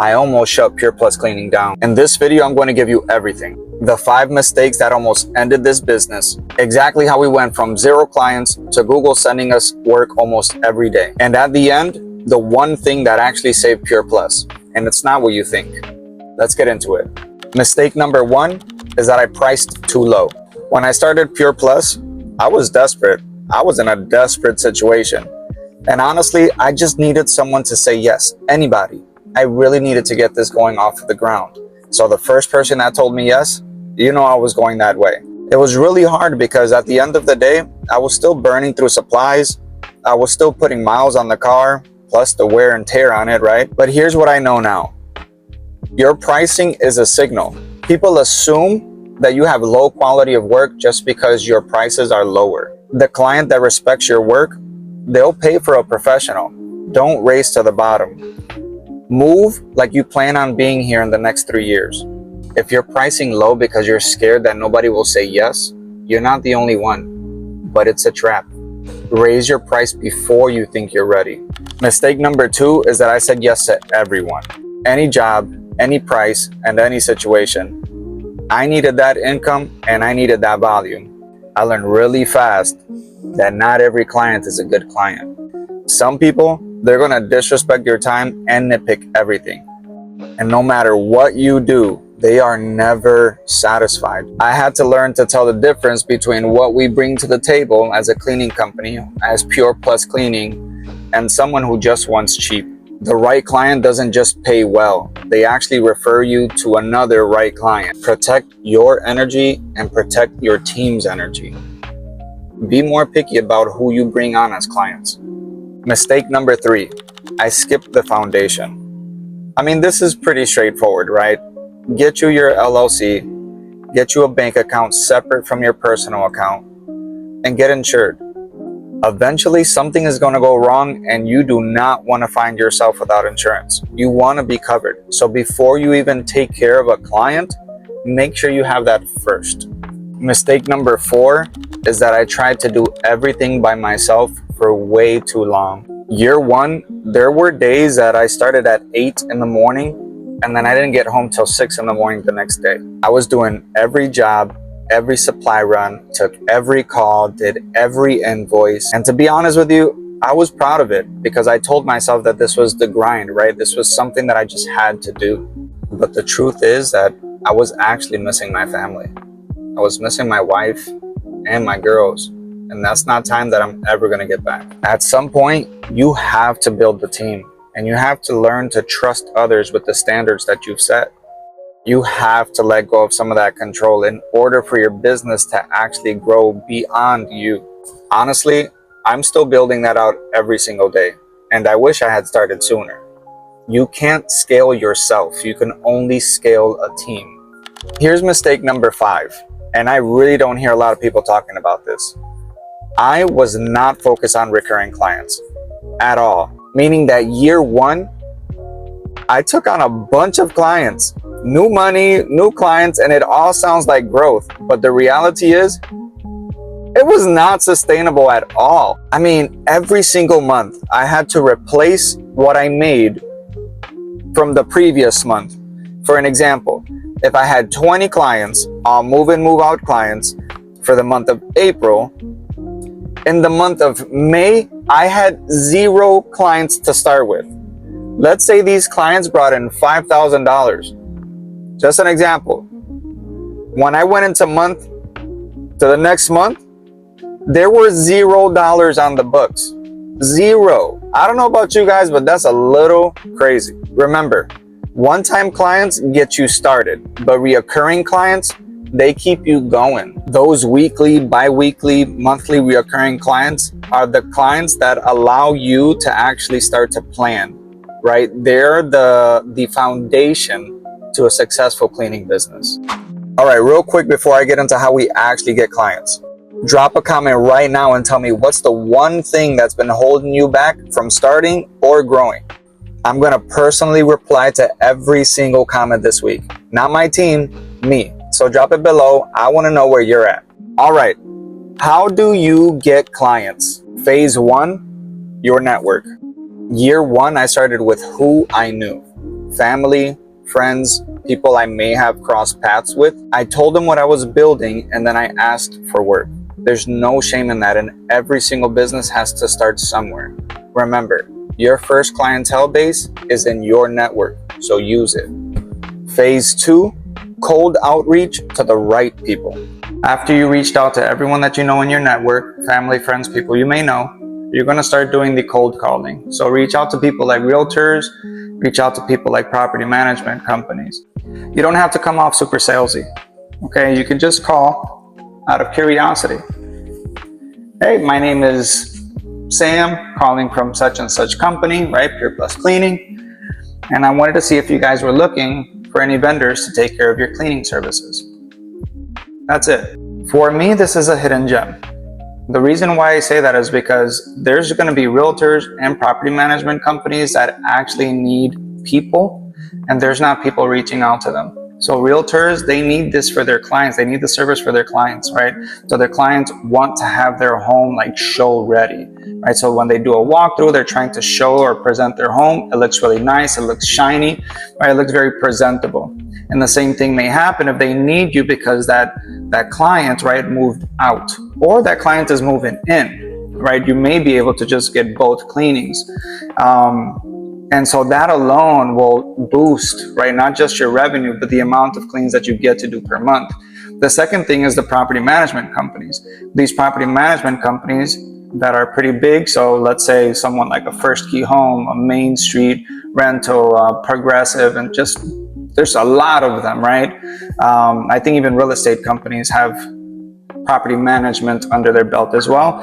I almost shut Pure Plus Cleaning down. In this video, I'm going to give you everything. The 5 mistakes that almost ended this business. Exactly how we went from 0 clients to Google sending us work almost every day. And at the end, the one thing that actually saved Pure Plus. And it's not what you think. Let's get into it. Mistake number 1 is that I priced too low. When I started Pure Plus, I was desperate. I was in a desperate situation. And honestly, I just needed someone to say yes, anybody. I really needed to get this going off the ground. So the first person that told me yes, you know I was going that way. It was really hard because at the end of the day, I was still burning through supplies. I was still putting miles on the car, plus the wear and tear on it, right? But here's what I know now. Your pricing is a signal. People assume that you have low quality of work just because your prices are lower. The client that respects your work, they'll pay for a professional. Don't race to the bottom. Move like you plan on being here in the next 3 years. If you're pricing low because you're scared that nobody will say yes, you're not the only one, but it's a trap. Raise your price before you think you're ready. Mistake number 2 is that I said yes to everyone. Any job, any price, and any situation. I needed that income and I needed that volume. I learned really fast that not every client is a good client. Some people, they're gonna disrespect your time and nitpick everything. And no matter what you do, they are never satisfied. I had to learn to tell the difference between what we bring to the table as a cleaning company, as Pure Plus Cleaning, and someone who just wants cheap. The right client doesn't just pay well. They actually refer you to another right client. Protect your energy and protect your team's energy. Be more picky about who you bring on as clients. Mistake number 3, I skipped the foundation. I mean, this is pretty straightforward, right? Get you your LLC, get you a bank account separate from your personal account, and get insured. Eventually, something is going to go wrong and you do not want to find yourself without insurance. You want to be covered. So before you even take care of a client, make sure you have that first. Mistake number 4 is that I tried to do everything by myself for way too long. Year 1, there were days that I started at 8 in the morning and then I didn't get home till 6 in the morning the next day. I was doing every job, every supply run, took every call, did every invoice. And to be honest with you, I was proud of it because I told myself that this was the grind, right? This was something that I just had to do. But the truth is that I was actually missing my family. I was missing my wife and my girls. And that's not time that I'm ever going to get back. At some point, you have to build the team and you have to learn to trust others with the standards that you've set. You have to let go of some of that control in order for your business to actually grow beyond you. Honestly, I'm still building that out every single day, and I wish I had started sooner. You can't scale yourself. You can only scale a team. Here's mistake number 5, and I really don't hear a lot of people talking about this. I was not focused on recurring clients at all, meaning that year 1, I took on a bunch of clients. New money, new clients, and it all sounds like growth. But the reality is, it was not sustainable at all. I mean, every single month, I had to replace what I made from the previous month. For an example, if I had 20 clients, all move in, move out clients for the month of April, in the month of May, I had 0 clients to start with. Let's say these clients brought in $5,000. Just an example. When I went into the next month, there were $0 on the books. 0. I don't know about you guys, but that's a little crazy. Remember, one-time clients get you started, but reoccurring clients, they keep you going. Those weekly, bi-weekly, monthly reoccurring clients are the clients that allow you to actually start to plan, right? They're the foundation to a successful cleaning business. All right, real quick before I get into how we actually get clients, drop a comment right now and tell me what's the one thing that's been holding you back from starting or growing. I'm gonna personally reply to every single comment this week. Not my team, me. So drop it below. I wanna know where you're at. All right, how do you get clients? Phase 1, your network. Year 1, I started with who I knew. family, friends, people I may have crossed paths with. I told them what I was building and then I asked for work. There's no shame in that, and every single business has to start somewhere. Remember, your first clientele base is in your network, so use it. Phase 2, cold outreach to the right people. After you reached out to everyone that you know in your network, family, friends, people you may know, you're going to start doing the cold calling. So reach out to people like realtors, reach out to people like property management companies. You don't have to come off super salesy, okay? You can just call out of curiosity. Hey, my name is Sam, calling from such and such company, right? Pure Plus Cleaning. And I wanted to see if you guys were looking for any vendors to take care of your cleaning services. That's it. For me, this is a hidden gem. The reason why I say that is because there's going to be realtors and property management companies that actually need people, and there's not people reaching out to them. So realtors, they need this for their clients. They need the service for their clients, right? So their clients want to have their home like show ready, right? So when they do a walkthrough, they're trying to show or present their home. It looks really nice. It looks shiny, right? It looks very presentable. And the same thing may happen if they need you because that client, right, moved out, or that client is moving in, right? You may be able to just get both cleanings. And so that alone will boost, right, not just your revenue, but the amount of cleans that you get to do per month. The second thing is the property management companies. These property management companies that are pretty big, so let's say someone like a First Key Home, a Main Street Rental, Progressive, and just there's a lot of them, right? I think even real estate companies have property management under their belt as well.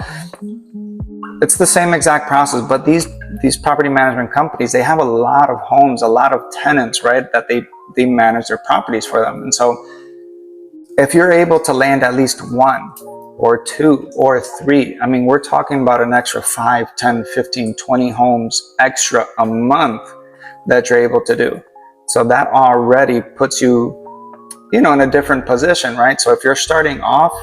It's the same exact process, but these property management companies, they have a lot of homes, a lot of tenants, right, that they manage their properties for them. And so if you're able to land at least 1 or 2 or 3, I mean, we're talking about an extra 5, 10, 15, 20 homes extra a month that you're able to do. So that already puts you, in a different position, right? So if you're starting off,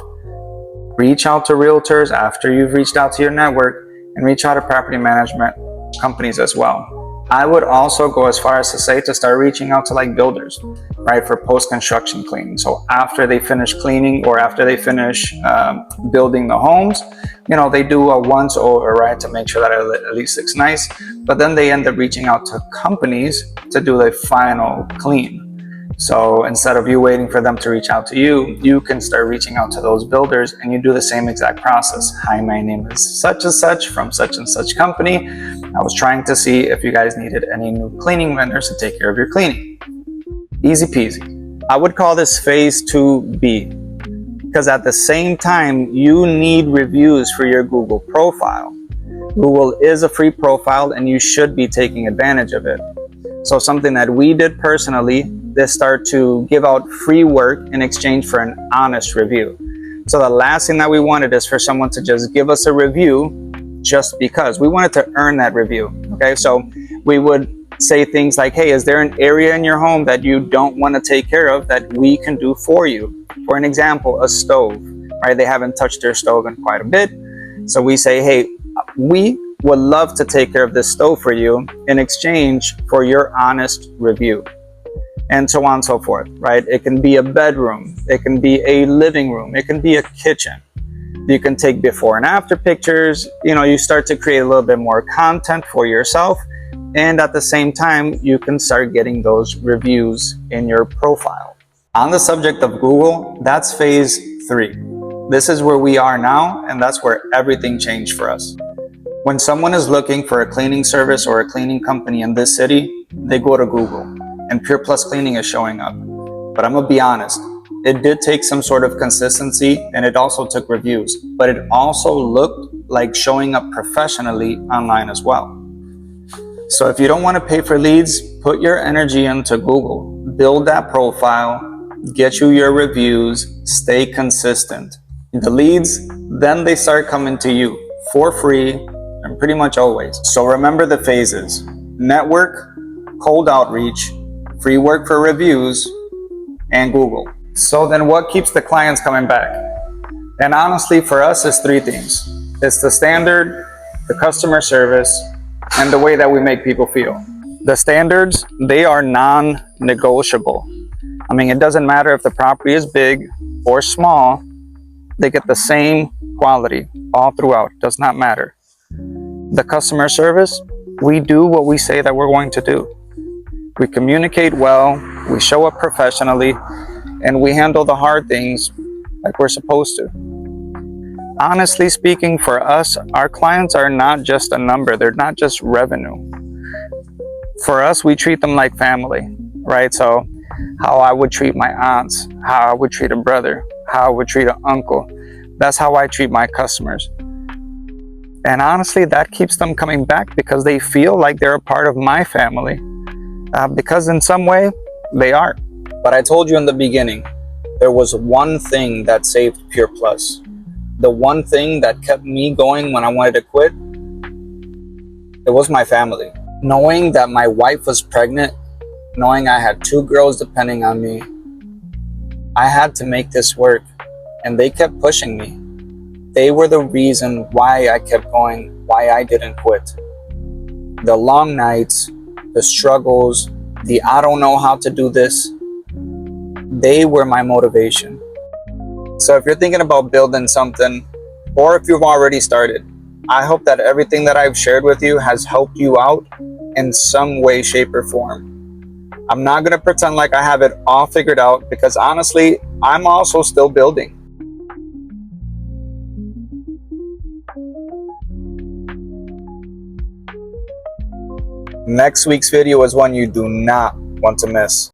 reach out to realtors after you've reached out to your network, and reach out to property management companies as well. I would also go as far as to say to start reaching out to like builders, right, for post-construction cleaning. So after they finish cleaning or after they finish building the homes, they do a once over, right, to make sure that it at least looks nice. But then they end up reaching out to companies to do the final clean. So instead of you waiting for them to reach out to you, you can start reaching out to those builders, and you do the same exact process. Hi, my name is such and such from such and such company. I was trying to see if you guys needed any new cleaning vendors to take care of your cleaning. Easy peasy. I would call this phase 2B, because at the same time, you need reviews for your Google profile. Google is a free profile, and you should be taking advantage of it. So something that we did personally is start to give out free work in exchange for an honest review. So the last thing that we wanted is for someone to just give us a review just because. We wanted to earn that review, okay? So we would say things like, hey, is there an area in your home that you don't want to take care of that we can do for you? For an example, a stove, right? They haven't touched their stove in quite a bit. So we say, hey, we would love to take care of this stove for you in exchange for your honest review, and so on and so forth, right? It can be a bedroom, it can be a living room, it can be a kitchen. You can take before and after pictures. You start to create a little bit more content for yourself, and at the same time, you can start getting those reviews in your profile. On the subject of Google, that's phase 3. This is where we are now, and that's where everything changed for us. When someone is looking for a cleaning service or a cleaning company in this city, they go to Google, and Pure Plus Cleaning is showing up. But I'm gonna be honest, it did take some sort of consistency, and it also took reviews, but it also looked like showing up professionally online as well. So if you don't want to pay for leads, put your energy into Google, build that profile, get you your reviews, stay consistent. The leads, then they start coming to you for free, and pretty much always. So remember the phases: network, cold outreach, free work for reviews, and Google. So then what keeps the clients coming back? And honestly, for us, it's 3 things. It's the standard, the customer service, and the way that we make people feel. The standards, they are non-negotiable. I mean, it doesn't matter if the property is big or small, they get the same quality all throughout, does not matter. The customer service, we do what we say that we're going to do. We communicate well, we show up professionally, and we handle the hard things like we're supposed to. Honestly speaking, for us, our clients are not just a number, they're not just revenue. For us, we treat them like family, right? So how I would treat my aunts, how I would treat a brother, how I would treat an uncle, that's how I treat my customers. And honestly, that keeps them coming back because they feel like they're a part of my family. Because in some way, they are. But I told you in the beginning, there was one thing that saved Pure Plus. The one thing that kept me going when I wanted to quit, it was my family. Knowing that my wife was pregnant, knowing I had 2 girls depending on me, I had to make this work, and they kept pushing me. They were the reason why I kept going, why I didn't quit. The long nights, the struggles, the I don't know how to do this, they were my motivation. So if you're thinking about building something, or if you've already started, I hope that everything that I've shared with you has helped you out in some way, shape, or form. I'm not going to pretend like I have it all figured out because honestly, I'm also still building. Next week's video is one you do not want to miss.